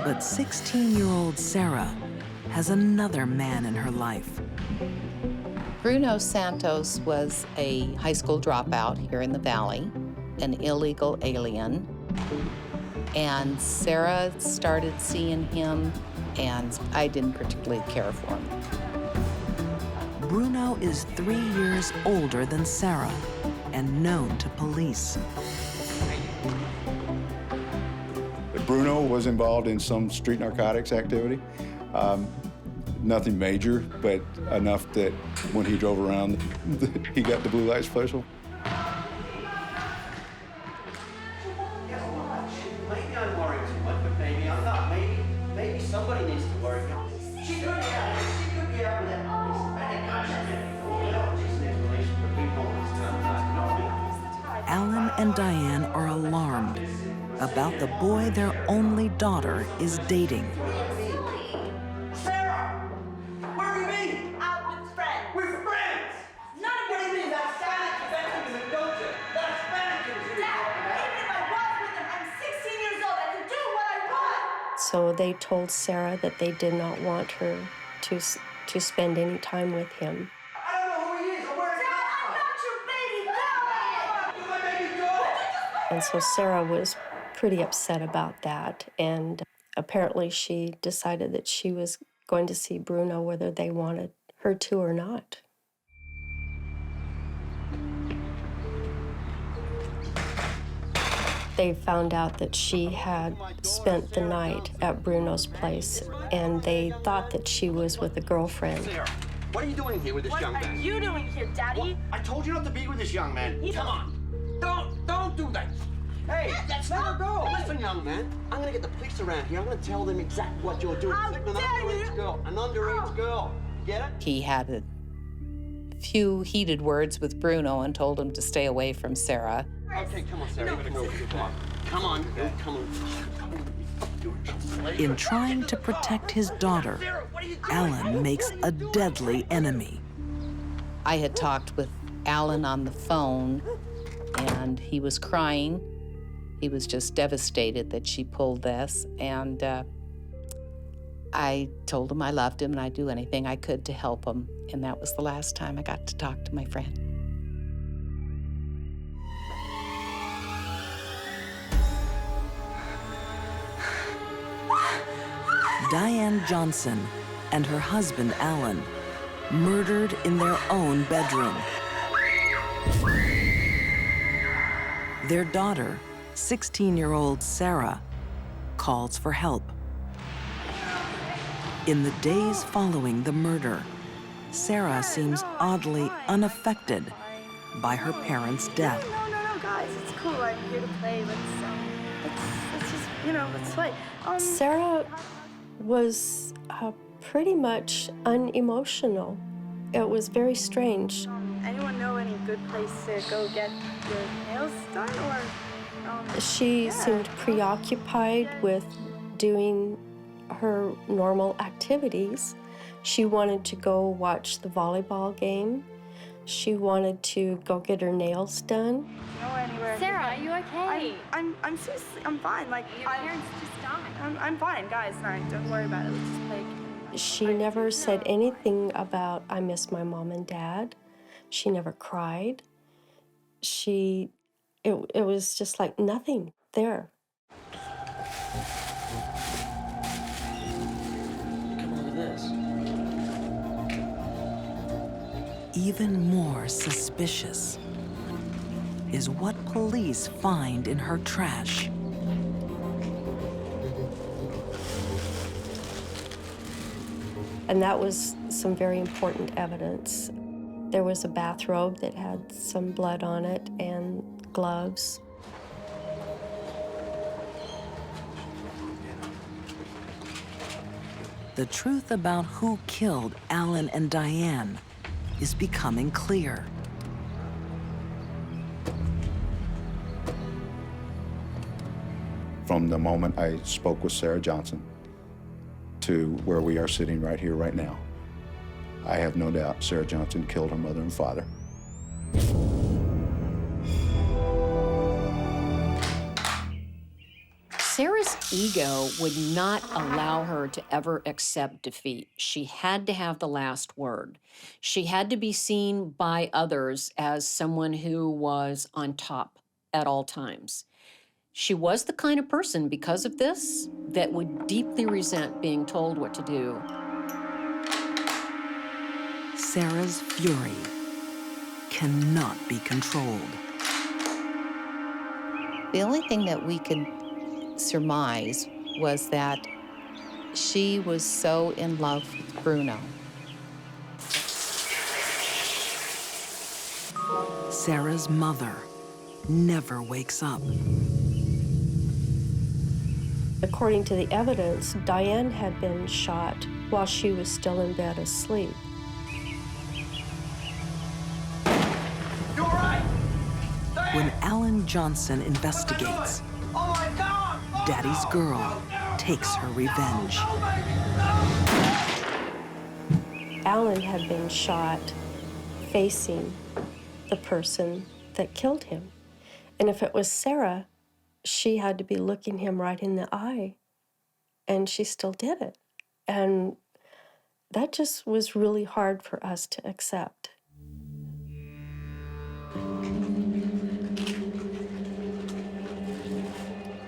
But 16-year-old Sarah has another man in her life. Bruno Santos was a high school dropout here in the Valley, an illegal alien. And Sarah started seeing him, and I didn't particularly care for him. Bruno is 3 years older than Sarah and known to police. Bruno was involved in some street narcotics activity. Nothing major, but enough that when he drove around, he got the blue light special. Maybe I'm worrying too much, but maybe I'm not. Maybe somebody needs to worry. She could be out with that. Alan and Diane are alarmed about the boy their only daughter is dating. Sarah! Where have you been? Out with friends. With friends! None of What do you mean? That's Spanish, don't you? That's Spanish. Dad, even if I was with him, I'm 16 years old. I can do what I want. So they told Sarah that they did not want her to spend any time with him. I don't know who he is or where he Dad, I'm is. not your baby. Go! Let my baby go! And so Sarah was pretty upset about that, and apparently she decided that she was going to see Bruno whether they wanted her to or not. They found out that she had spent the night at Bruno's place, and they thought that she was with a girlfriend. Sarah, what are you doing here with this young What man? are you doing here, Daddy? I told you not to be with this young man. Come on. Don't do that. Hey, let her go. Listen, young man, I'm gonna get the police around here. I'm gonna tell them exactly what you're doing. How Sleeping with dare you? an underage girl. Get it? He had a few heated words with Bruno and told him to stay away from Sarah. Okay, come on, Sarah. Come on. In trying to protect his daughter, Alan makes a deadly enemy. I had talked with Alan on the phone, and he was crying. He was just devastated that she pulled this, and I told him I loved him and I'd do anything I could to help him, and that was the last time I got to talk to my friend. Diane Johnson and her husband, Alan, murdered in their own bedroom. Their daughter, 16-year-old Sarah, calls for help. In the days following the murder, Sarah seems oddly unaffected by her parents' death. No, guys, it's cool. I'm here to play. Let's just, let's play. Sarah was pretty much unemotional. It was very strange. Anyone know any good place to go get your nails done, or? She seemed preoccupied with doing her normal activities. She wanted to go watch the volleyball game. She wanted to go get her nails done. Know anywhere? Sarah, are you okay? I'm seriously, I'm fine. Like, Your parents just died. I'm fine, guys. Don't worry about it. Let's just play a game. She never said anything about, I miss my mom and dad. She never cried. It was just like nothing there. Come over this. Even more suspicious is what police find in her trash. And that was some very important evidence. There was a bathrobe that had some blood on it and gloves. The truth about who killed Alan and Diane is becoming clear. From the moment I spoke with Sarah Johnson, to where we are sitting right here, right now. I have no doubt Sarah Johnson killed her mother and father. Sarah's ego would not allow her to ever accept defeat. She had to have the last word. She had to be seen by others as someone who was on top at all times. She was the kind of person, because of this, that would deeply resent being told what to do. Sarah's fury cannot be controlled. The only thing that we could surmise was that she was so in love with Bruno. Sarah's mother never wakes up. According to the evidence, Diane had been shot while she was still in bed asleep. You all right? When Alan Johnson investigates, Oh my God! Oh, Daddy's girl takes her revenge. Alan had been shot facing the person that killed him. And if it was Sarah, she had to be looking him right in the eye. And she still did it. And that just was really hard for us to accept.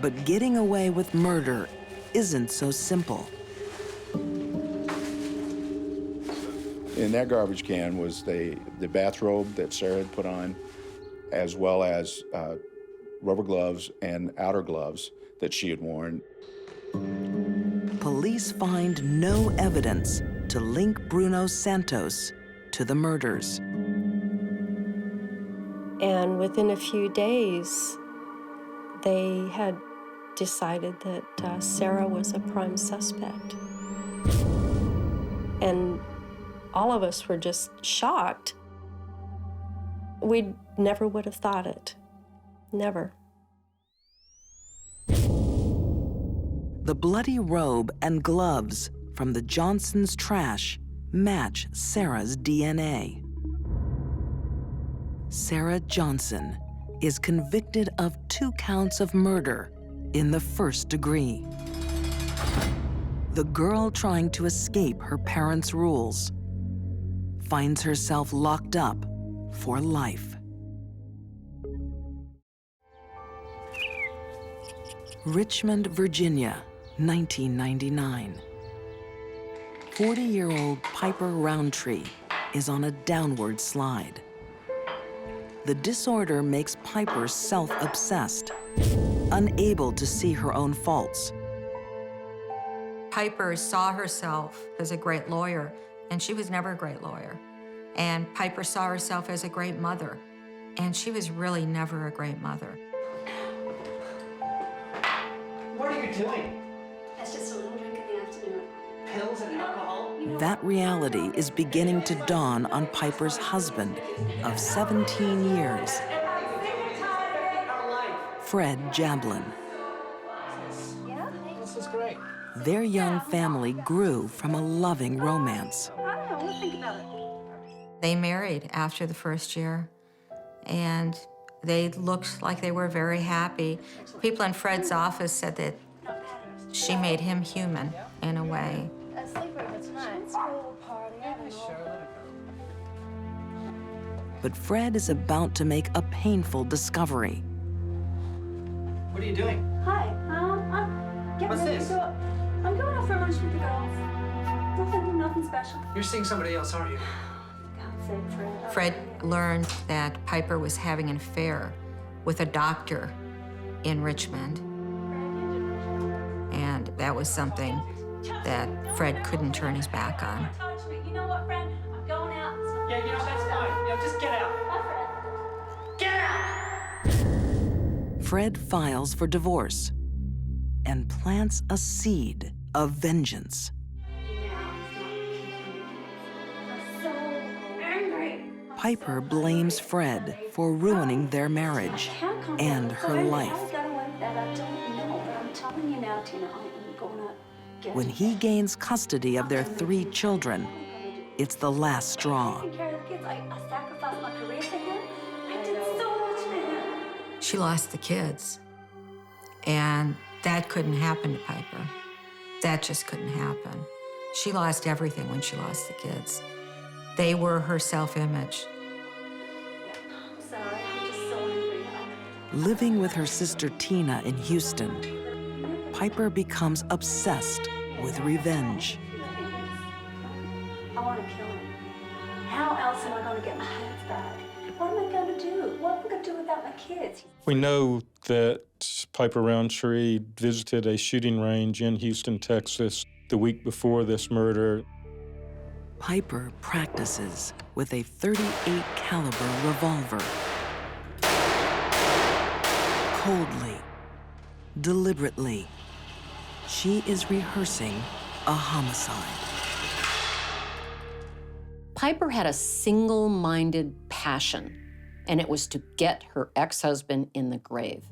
But getting away with murder isn't so simple. In that garbage can was the bathrobe that Sarah had put on, as well as rubber gloves and outer gloves that she had worn. Police find no evidence to link Bruno Santos to the murders. And within a few days, they had decided that Sarah was a prime suspect. And all of us were just shocked. We never would have thought it. Never. The bloody robe and gloves from the Johnsons' trash match Sarah's DNA. Sarah Johnson is convicted of 2 counts of murder in the first degree. The girl trying to escape her parents' rules finds herself locked up for life. Richmond, Virginia, 1999. 40-year-old Piper Roundtree is on a downward slide. The disorder makes Piper self-obsessed, unable to see her own faults. Piper saw herself as a great lawyer, and she was never a great lawyer. And Piper saw herself as a great mother, and she was really never a great mother. What are you doing? That's just a little drink in the afternoon. Pills and alcohol? That reality is beginning to dawn on Piper's husband of 17 years, Fred Jablin. This is great. Their young family grew from a loving romance. I don't know, we'll think about it. They married after the first year, and they looked like they were very happy. People in Fred's office said that she made him human in a way. A sleepover tonight. It's a little party. I don't know. But Fred is about to make a painful discovery. What are you doing? Hi, I'm getting What's ready this? to go. I'm going out for lunch with the girls. Nothing special. You're seeing somebody else, aren't you? God's sake, Fred. Fred learned that Piper was having an affair with a doctor in Richmond, and that was something that Fred couldn't turn his back on. Touch me. You know what, Fred? I'm going out. It's not- Yeah, that's fine. Yeah, just get out. Bye, Fred. Get out! Fred files for divorce and plants a seed of vengeance. I'm so angry. Piper blames Fred for ruining their marriage and her life. I got away with that. I don't know, but I'm telling you now, Tina, I'm going to When he gains custody of their 3 children, it's the last straw. Taking care of the kids, I sacrificed my career for him. I did so much for him. She lost the kids, and that couldn't happen to Piper. That just couldn't happen. She lost everything when she lost the kids. They were her self-image. I'm sorry, I'm just so angry. Living with her sister Tina in Houston, Piper becomes obsessed with revenge. I want to kill him. How else am I going to get my hands back? What am I going to do? What am I going to do without my kids? We know that Piper Roundtree visited a shooting range in Houston, Texas, the week before this murder. Piper practices with a .38 caliber revolver. Coldly, deliberately, she is rehearsing a homicide. Piper had a single-minded passion, and it was to get her ex-husband in the grave.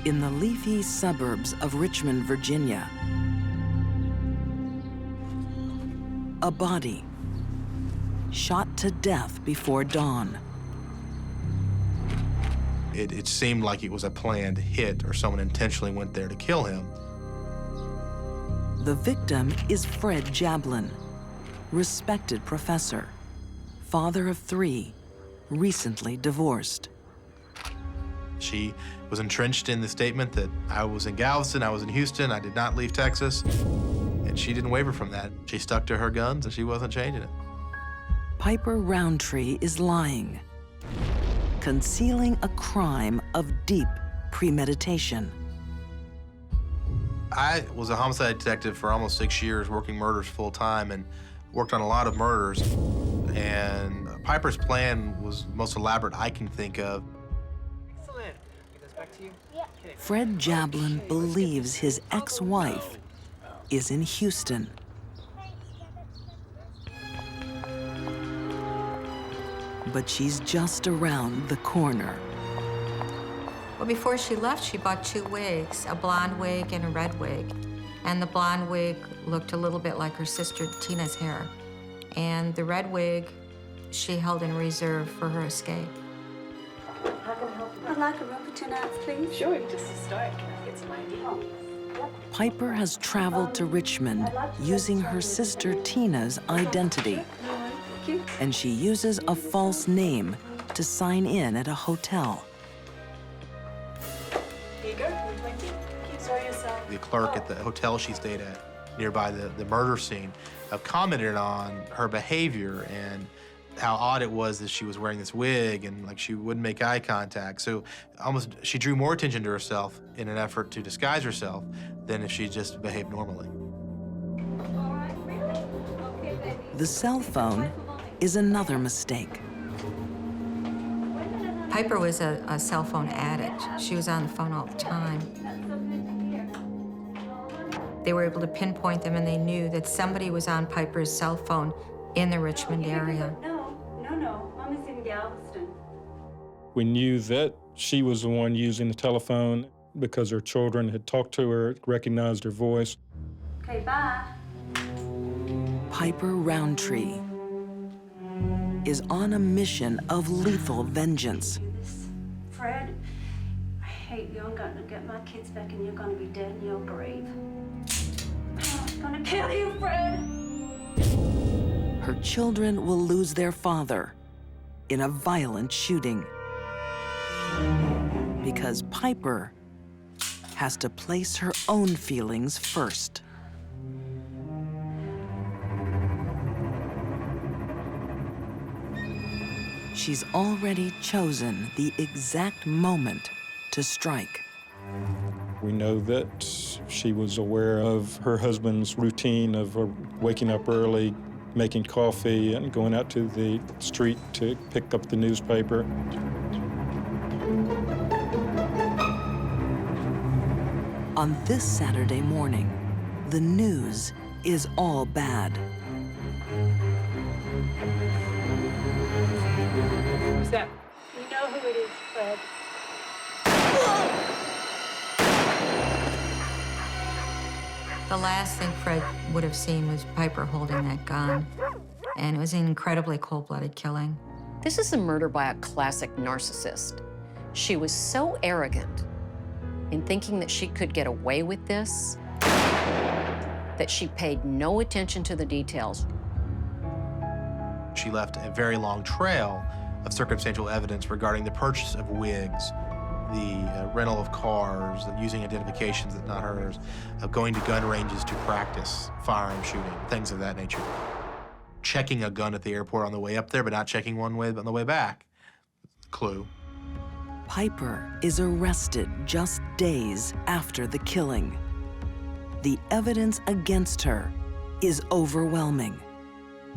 In the leafy suburbs of Richmond, Virginia, a body shot to death before dawn. It seemed like it was a planned hit or someone intentionally went there to kill him. The victim is Fred Jablin, respected professor, father of 3, recently divorced. She was entrenched in the statement that I was in Galveston, I was in Houston, I did not leave Texas, and she didn't waver from that. She stuck to her guns and she wasn't changing it. Piper Roundtree is lying, concealing a crime of deep premeditation. I was a homicide detective for almost 6 years, working murders full time, and worked on a lot of murders. And Piper's plan was the most elaborate I can think of. Excellent. Get this back to you. Yeah. Fred Jablin believes his ex-wife is in Houston. But she's just around the corner. Well, before she left, she bought 2 wigs, a blonde wig and a red wig. And the blonde wig looked a little bit like her sister Tina's hair. And the red wig she held in reserve for her escape. How can I help you? I'd like a room for 2 nights, please. Sure, just to start. Can I get some ID? Piper has traveled to Richmond using her sister Tina's identity. And she uses a false name to sign in at a hotel. Here you go, 120. Sorry yourself. The clerk at the hotel she stayed at nearby the murder scene commented on her behavior and how odd it was that she was wearing this wig and like she wouldn't make eye contact. So almost she drew more attention to herself in an effort to disguise herself than if she just behaved normally. All right, really? Okay, baby. The cell phone is another mistake. Piper was a cell phone addict. She was on the phone all the time. They were able to pinpoint them, and they knew that somebody was on Piper's cell phone in the Richmond area. No. Mommy's in Galveston. We knew that she was the one using the telephone because her children had talked to her, recognized her voice. Okay, bye. Piper Roundtree is on a mission of lethal vengeance. Fred, I hate you. I'm going to get my kids back and you're going to be dead in your grave. I'm going to kill you, Fred. Her children will lose their father in a violent shooting because Piper has to place her own feelings first. She's already chosen the exact moment to strike. We know that she was aware of her husband's routine of waking up early, making coffee, and going out to the street to pick up the newspaper. On this Saturday morning, the news is all bad. Go. You know who it is, Fred. The last thing Fred would have seen was Piper holding that gun, and it was an incredibly cold-blooded killing. This is a murder by a classic narcissist. She was so arrogant in thinking that she could get away with this that she paid no attention to the details. She left a very long trail of circumstantial evidence regarding the purchase of wigs, the rental of cars, using identifications that not hers, of going to gun ranges to practice firearm shooting, things of that nature. Checking a gun at the airport on the way up there, but not checking one way on the way back. Clue. Piper is arrested just days after the killing. The evidence against her is overwhelming.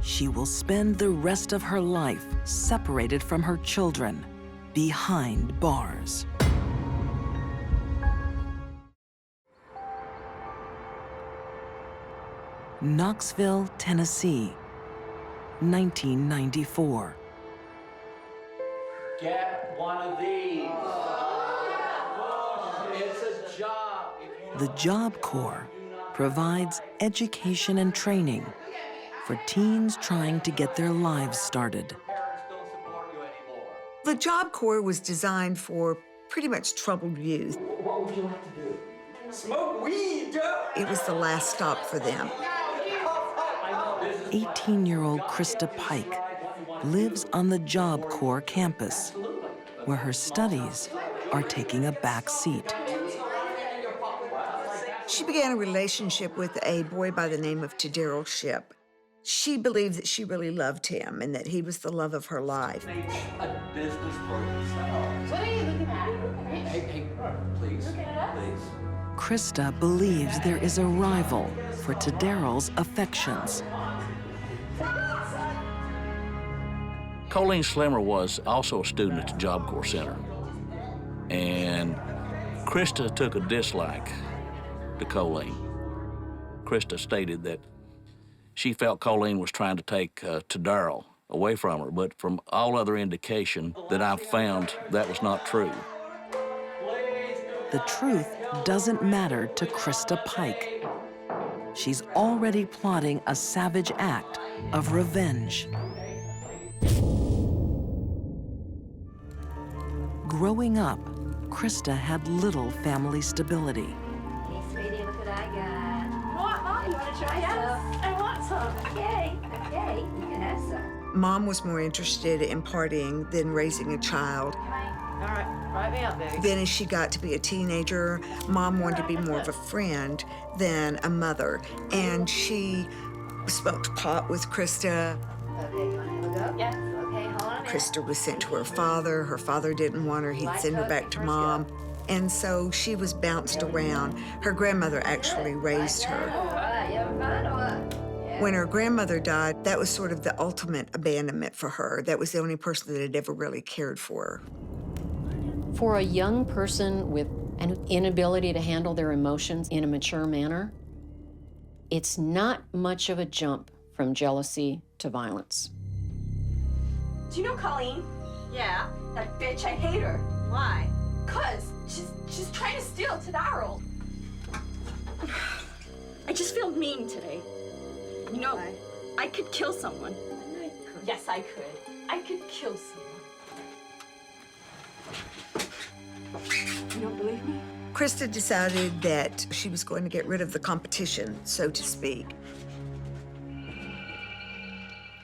She will spend the rest of her life separated from her children, behind bars. Knoxville, Tennessee, 1994. Get one of these. It's a job. The Job Corps provides education and training for teens trying to get their lives started. The Job Corps was designed for pretty much troubled youth. What would you like to do? Smoke weed, Joe! It was the last stop for them. 18-year-old Christa Pike lives on the Job Corps campus, where her studies are taking a back seat. She began a relationship with a boy by the name of Daryl Shipp. She believed that she really loved him and that he was the love of her life. A business for yourself. What are you looking at? Hey, please, please. Christa believes there is a rival for Daryl's affections. Colleen Slimmer was also a student at the Job Corps Center. And Christa took a dislike to Colleen. Christa stated that she felt Colleen was trying to take Daryl away from her, but from all other indication that I've found, that was not true. The truth doesn't matter to Christa Pike. She's already plotting a savage act of revenge. Growing up, Christa had little family stability. Hey, sweetie, look what I got. What, Mom? You want to try some? I want some. Yay. Okay, you can have some. Mom was more interested in partying than raising a child. All right, write me out, baby. Then as she got to be a teenager, Mom wanted to be more of a friend than a mother. And she smoked pot with Christa. Okay, you want to have a go? Yes. Okay, hold on a minute. Christa was sent to her father. Her father didn't want her. He'd send her back to Mom. And so she was bounced around. Her grandmother actually raised her. All right, you having fun or what? Yeah. When her grandmother died, that was sort of the ultimate abandonment for her. That was the only person that had ever really cared for her. For a young person with an inability to handle their emotions in a mature manner, it's not much of a jump from jealousy to violence. Do you know Colleen? Yeah. That bitch, I hate her. Why? 'Cause she's trying to steal Daryl. I just feel mean today. You know, Why? I could kill someone. Yes, I could. I could kill someone. You don't believe me? Christa decided that she was going to get rid of the competition, so to speak.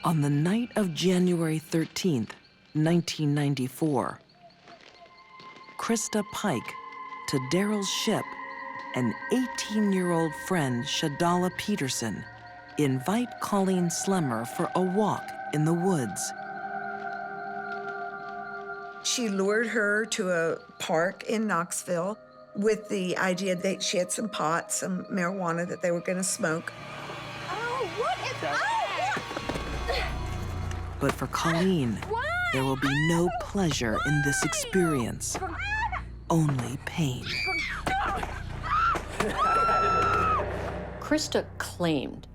On the night of January 13th, 1994, Christa Pike, to Daryl's Shipp, and 18-year-old friend Shadala Peterson invite Colleen Slemmer for a walk in the woods. She lured her to a park in Knoxville with the idea that she had some pot, some marijuana that they were going to smoke. Oh, what is that? But for Colleen, there will be no pleasure in this experience, only pain. Christa claimed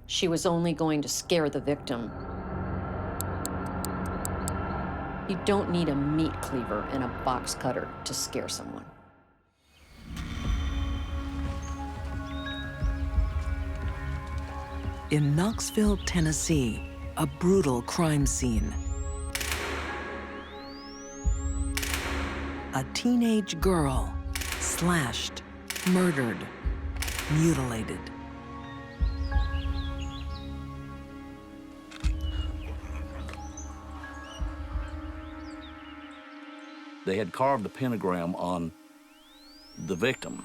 she was only going to scare the victim. You don't need a meat cleaver and a box cutter to scare someone. In Knoxville, Tennessee, a brutal crime scene. A teenage girl slashed, murdered, mutilated. They had carved a pentagram on the victim.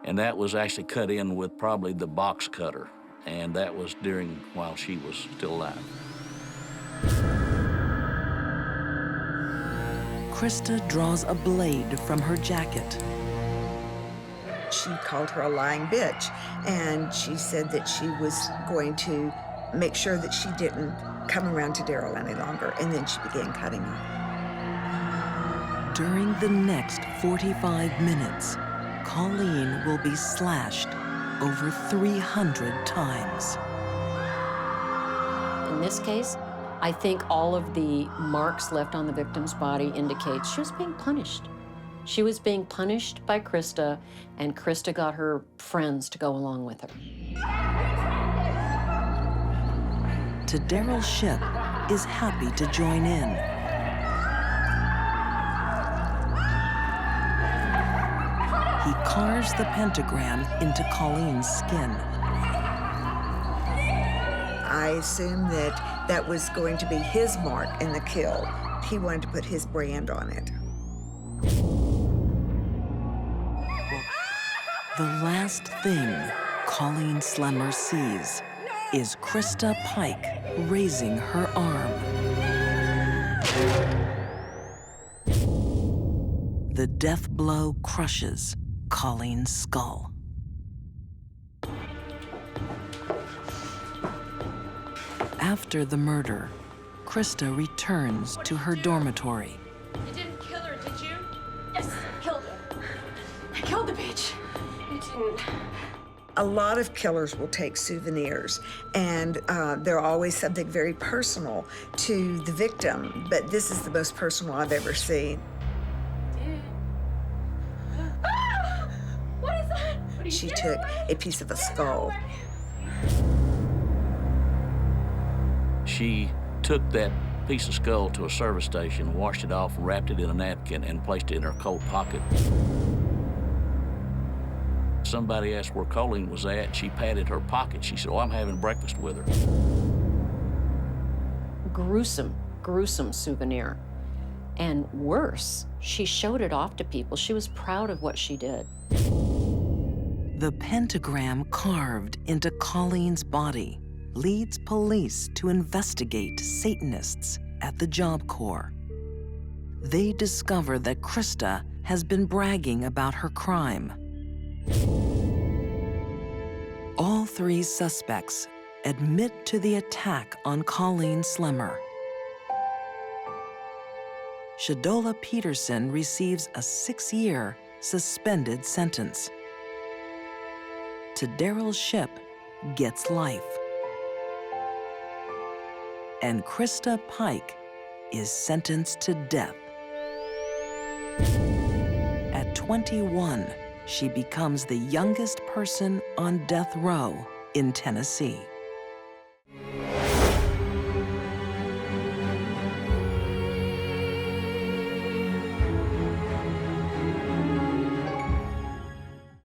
And that was actually cut in with probably the box cutter. And that was while she was still alive. Christa draws a blade from her jacket. She called her a lying bitch, and she said that she was going to make sure that she didn't come around to Daryl any longer, and then she began cutting her. During the next 45 minutes, Colleen will be slashed over 300 times. In this case, I think all of the marks left on the victim's body indicate she was being punished. She was being punished by Christa, and Christa got her friends to go along with her. To Daryl Shipp is happy to join in. He carves the pentagram into Colleen's skin. I assumed that that was going to be his mark in the kill. He wanted to put his brand on it. The last thing Colleen Slemmer sees is Christa Pike raising her arm. The death blow crushes Colleen's skull. After the murder, Christa returns to her dormitory. You didn't kill her, did you? Yes, I killed her. I killed the bitch. You didn't. A lot of killers will take souvenirs, and they're always something very personal to the victim, but this is the most personal I've ever seen. Ah! What is that? What are you She doing? took a piece of a skull. She took that piece of skull to a service station, washed it off, wrapped it in a napkin, and placed it in her coat pocket. Somebody asked where Colleen was at. She patted her pocket. She said, "Oh, I'm having breakfast with her." Gruesome, gruesome souvenir. And worse, she showed it off to people. She was proud of what she did. The pentagram carved into Colleen's body leads police to investigate Satanists at the Job Corps. They discover that Christa has been bragging about her crime. All three suspects admit to the attack on Colleen Slemmer. Shadola Peterson receives a 6-year suspended sentence. To Daryl Shipp gets life. And Christa Pike is sentenced to death. At 21, she becomes the youngest person on death row in Tennessee.